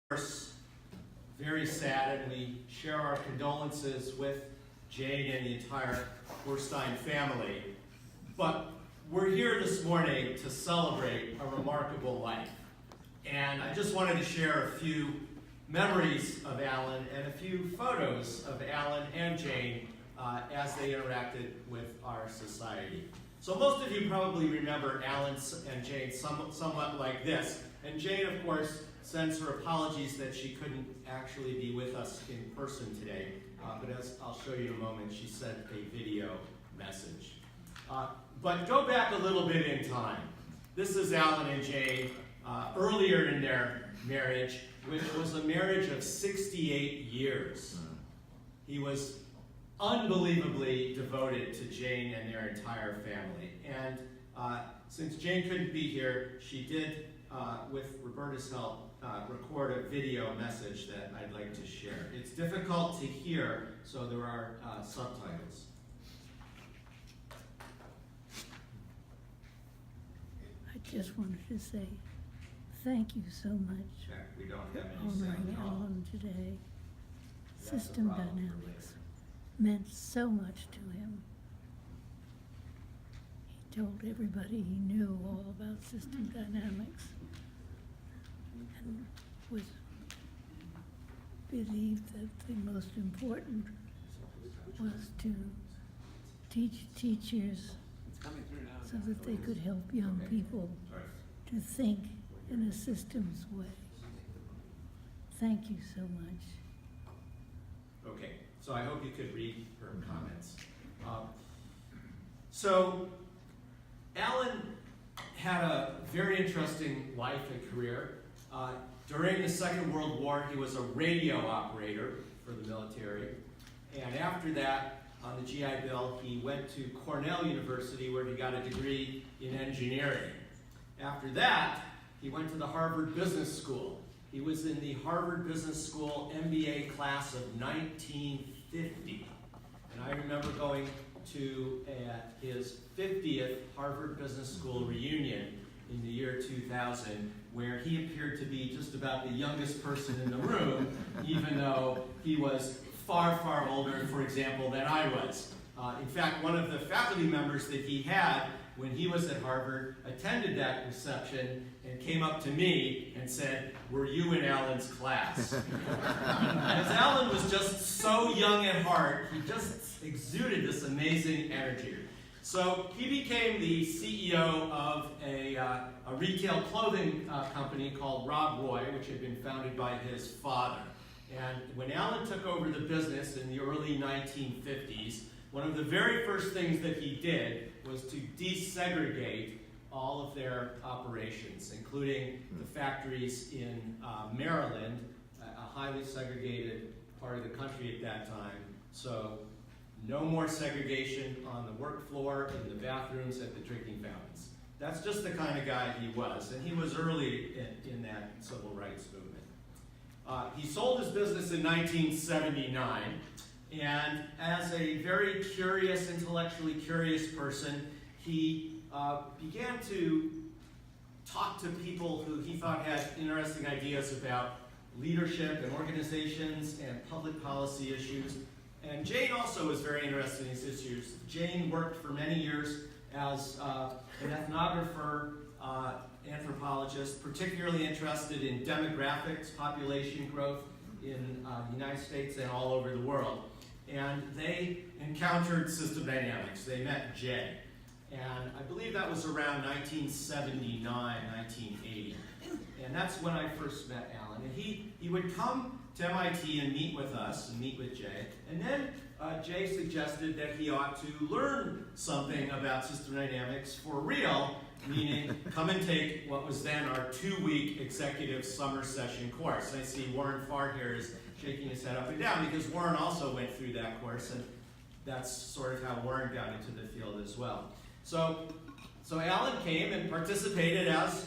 course, very sad, and we share our condolences with Jane and the entire Boorstein family. But we're here this morning to celebrate a remarkable life. And I just wanted to share a few memories of Alan and a few photos of Alan and Jane as they interacted with our society. So most of you probably remember Alan and Jane somewhat like this. And Jane, of course, sends her apologies that she couldn't actually be with us in person today. But as I'll show you in a moment, she sent a video message. But go back a little bit in time. This is Alan and Jane earlier in their marriage, which was a marriage of 68 years. He was unbelievably devoted to Jane and their entire family. And since Jane couldn't be here, she did, with Roberta's help, record a video message that I'd like to share. It's difficult to hear, so there are subtitles. I just wanted to say thank you so much We don't have for any sound honoring at all. Alan today. That's a System problem for Dynamics later. meant so much to him. He told everybody he knew all about System Dynamics and was believed that the most important was to teach teachers so that they could help young people to think in a systems way. Thank you so much. Okay, so I hope you could read her comments. So Alan had a very interesting life and career. During the Second World War, he was a radio operator for the military. And after that, on the GI Bill, he went to Cornell University where he got a degree in engineering. After that, he went to the Harvard Business School. He was in the Harvard Business School MBA class of 1950. And I remember going to his 50th Harvard Business School reunion in the year 2000, where he appeared to be just about the youngest person in the room, even though he was far, far older, for example, than I was. In fact, one of the faculty members that he had when he was at Harvard attended that reception and came up to me and said, "Were you in Alan's class?" Because Alan was just so young at heart, he just exuded this amazing energy. So he became the CEO of a retail clothing company called Rob Roy, which had been founded by his father. And when Alan took over the business in the early 1950s, one of the very first things that he did was to desegregate all of their operations, including the factories in Maryland, a highly segregated part of the country at that time. So no more segregation on the work floor, in the bathrooms, at the drinking fountains. That's just the kind of guy he was, and he was early in that civil rights movement. He sold his business in 1979, and as a very curious, intellectually curious person, he began to talk to people who he thought had interesting ideas about leadership and organizations and public policy issues. And Jane also was very interested in these issues. Jane worked for many years as an ethnographer, anthropologist, particularly interested in demographics, population growth in the United States and all over the world. And they encountered System Dynamics. They met Jay. And I believe that was around 1979, 1980. And that's when I first met Alan. And he would come to MIT and meet with us, and meet with Jay. And then Jay suggested that he ought to learn something about System Dynamics for real, meaning come and take what was then our 2-week executive summer session course. And I see Warren Farr here is shaking his head up and down because Warren also went through that course, and that's sort of how Warren got into the field as well. So Alan came and participated as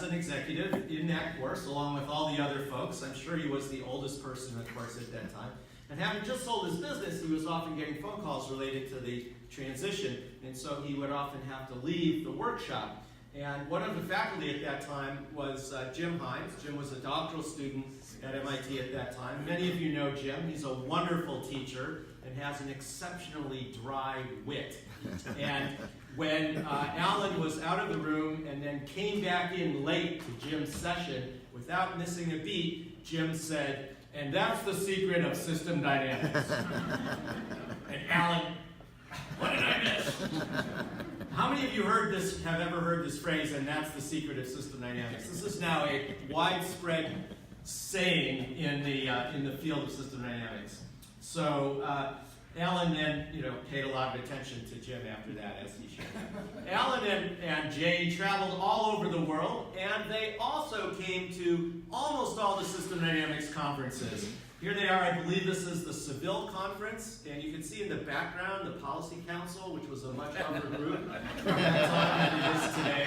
an executive in that course, along with all the other folks. I'm sure he was the oldest person in the course at that time. And having just sold his business, he was often getting phone calls related to the transition, and so he would often have to leave the workshop. And one of the faculty at that time was Jim Hines. Jim was a doctoral student at MIT at that time. Many of you know Jim. He's a wonderful teacher and has an exceptionally dry wit. And when Alan was out of the room and then came back in late to Jim's session without missing a beat, Jim said, "And that's the secret of system dynamics." And Alan, what did I miss? How many of you have ever heard this phrase, "and that's the secret of system dynamics"? This is now a widespread saying in the field of system dynamics. So Alan then, paid a lot of attention to Jim after that, as he should. Alan and Jay traveled all over the world, and they also came to almost all the system dynamics conferences. Here they are. I believe this is the Seville Conference, and you can see in the background the Policy Council, which was a much upper group at that time than it is today.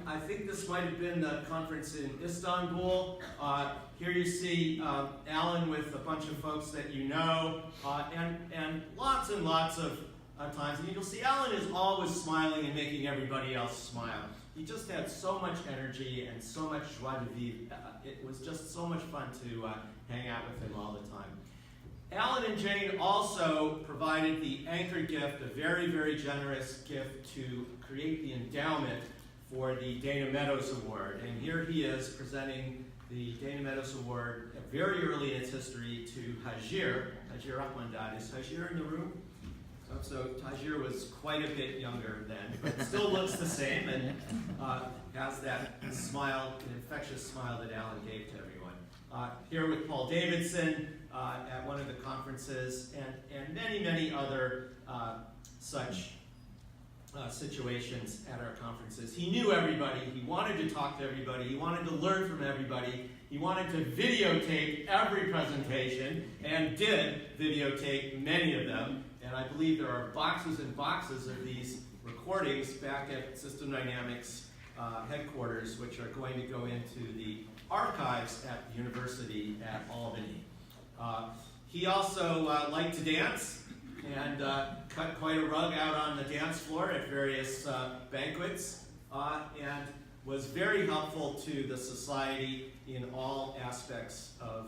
I think this might have been the conference in Istanbul. Here you see Alan with a bunch of folks that you know, and lots of times. And you'll see Alan is always smiling and making everybody else smile. He just had so much energy and so much joie de vivre. It was just so much fun to hang out with him all the time. Alan and Jane also provided the anchor gift, a very, very generous gift, to create the endowment for the Dana Meadows Award. And here he is presenting the Dana Meadows Award very early in its history to Hajir Rahmandad. Is Hajir in the room? So Tajir was quite a bit younger then, but still looks the same and has that smile, an infectious smile that Alan gave to everyone. Here with Paul Davidson at one of the conferences, and many other such situations at our conferences. He knew everybody. He wanted to talk to everybody. He wanted to learn from everybody. He wanted to videotape every presentation, and did videotape many of them. And I believe there are boxes and boxes of these recordings back at System Dynamics headquarters, which are going to go into the archives at the university at Albany. He also liked to dance and cut quite a rug out on the dance floor at various banquets, and was very helpful to the society in all aspects of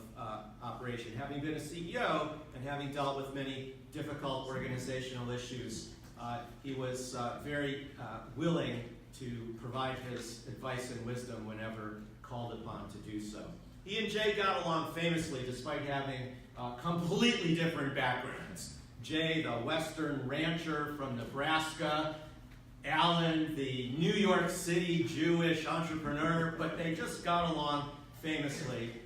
operation. Having been a CEO and having dealt with many difficult organizational issues, he was very willing to provide his advice and wisdom whenever called upon to do so. He and Jay got along famously despite having completely different backgrounds. Jay, the Western rancher from Nebraska, Alan, the New York City Jewish entrepreneur, but they just got along famously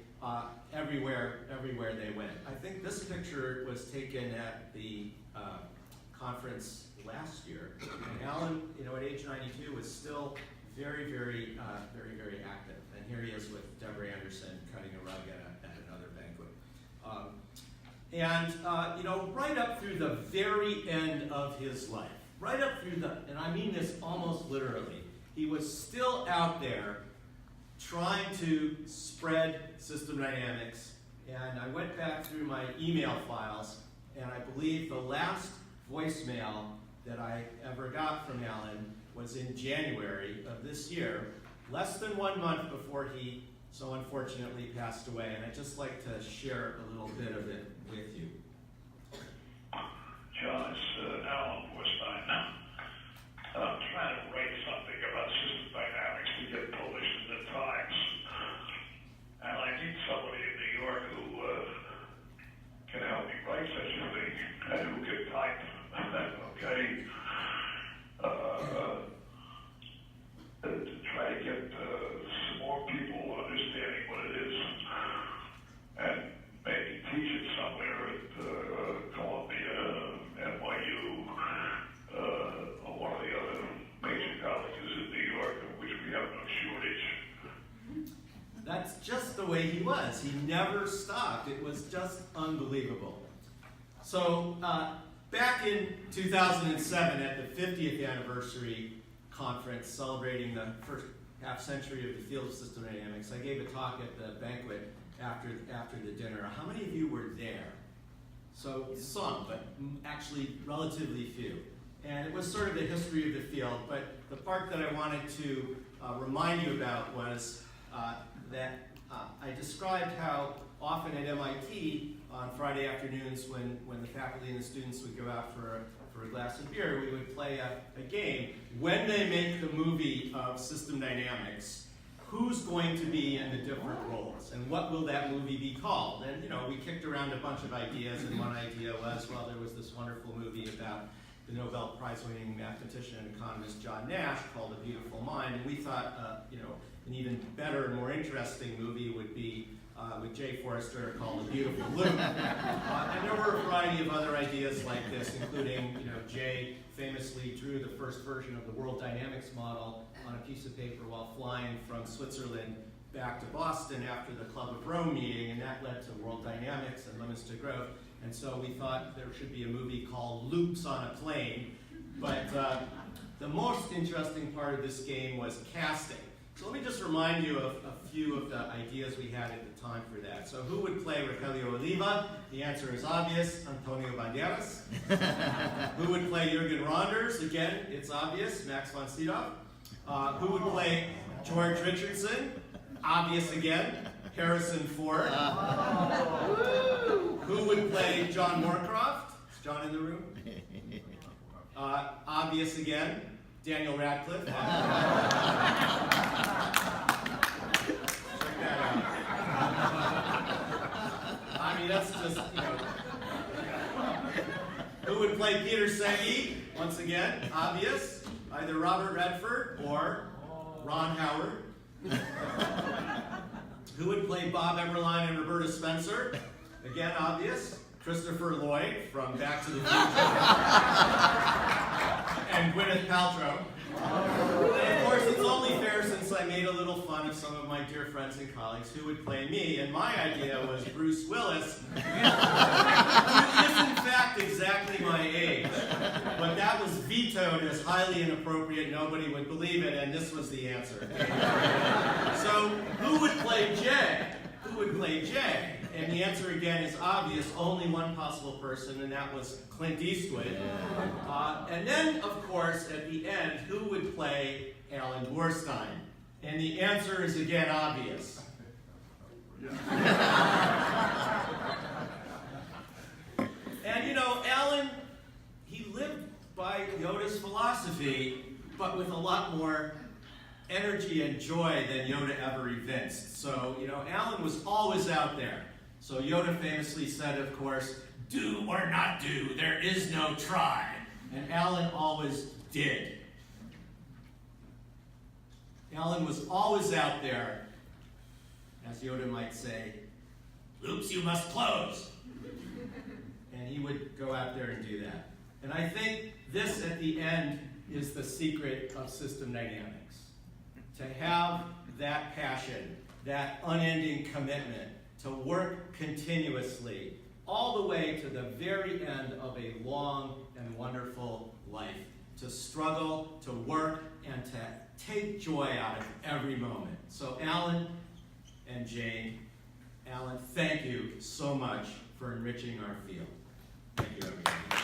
everywhere they went. I think this picture was taken at the conference last year. And Alan, at age 92, was still very, very active. And here he is with Deborah Anderson cutting a rug at another banquet. Right up through the very end of his life, right up through and I mean this almost literally, he was still out there trying to spread system dynamics. And I went back through my email files, and I believe the last voicemail that I ever got from Alan was in January of this year, less than 1 month before he so unfortunately passed away. And I'd just like to share a little bit of it with you. John, it's Alan Boorstein. I'm trying to write something about system dynamics to get published in the Times. And I need somebody in New York who can help me write such a thing and who can type. Okay? To try to get some more people understanding what it is and maybe teach it somewhere at Columbia, NYU, or one of the other major colleges in New York, of which we have no shortage. That's just the way he was. He never stopped. It was just unbelievable. So back in 2007 at the 50th anniversary conference celebrating the first half century of the field of system dynamics, I gave a talk at the banquet after the dinner. How many of you were there? So some, but actually relatively few. And it was sort of the history of the field, but the part that I wanted to remind you about was that I described how often at MIT on Friday afternoons when the faculty and the students would go out for a glass of beer, we would play a game. When they make the movie of System Dynamics, who's going to be in the different roles, and what will that movie be called? And we kicked around a bunch of ideas, and one idea was, well, there was this wonderful movie about the Nobel Prize-winning mathematician and economist John Nash called A Beautiful Mind, and we thought, an even better and more interesting movie would be with Jay Forrester called A Beautiful Loop. And there were a variety of other ideas like this, including, Jay famously drew the first version of the world dynamics model on a piece of paper while flying from Switzerland back to Boston after the Club of Rome meeting, and that led to world dynamics and limits to growth. And so we thought there should be a movie called Loops on a Plane. But the most interesting part of this game was casting. So let me just remind you of a few of the ideas we had at the time for that. So who would play Rogelio Oliva? The answer is obvious, Antonio Banderas. Who would play Jürgen Ronders? Again, it's obvious, Max von Sydow. Who would play George Richardson? Obvious again, Harrison Ford. Who would play John Moorcroft? Is John in the room? Obvious again, Daniel Radcliffe. Check that out. I mean, that's just, Who would play Peter Senge? Once again, obvious. Either Robert Redford or Ron Howard. Who would play Bob Eberlein and Roberta Spencer? Again, obvious. Christopher Lloyd from Back to the Future. And Gwyneth Paltrow. And of course, it's only fair, since I made a little fun of some of my dear friends and colleagues, who would play me. And my idea was Bruce Willis, who is in fact exactly my age. But that was vetoed as highly inappropriate, nobody would believe it, and this was the answer. So, who would play Jay? Who would play Jay? And the answer again is obvious, only one possible person, and that was Clint Eastwood. And then, of course, at the end, who would play Alan Boorstein? And the answer is again obvious. And Alan, he lived by Yoda's philosophy, but with a lot more energy and joy than Yoda ever evinced. So, Alan was always out there. So Yoda famously said, of course, do or not do, there is no try. And Alan always did. Alan was always out there, as Yoda might say, loops you must close. And he would go out there and do that. And I think this, at the end, is the secret of system dynamics. To have that passion, that unending commitment, to work continuously, all the way to the very end of a long and wonderful life. To struggle, to work, and to take joy out of every moment. So Alan and Jane, Alan, thank you so much for enriching our field. Thank you, everybody.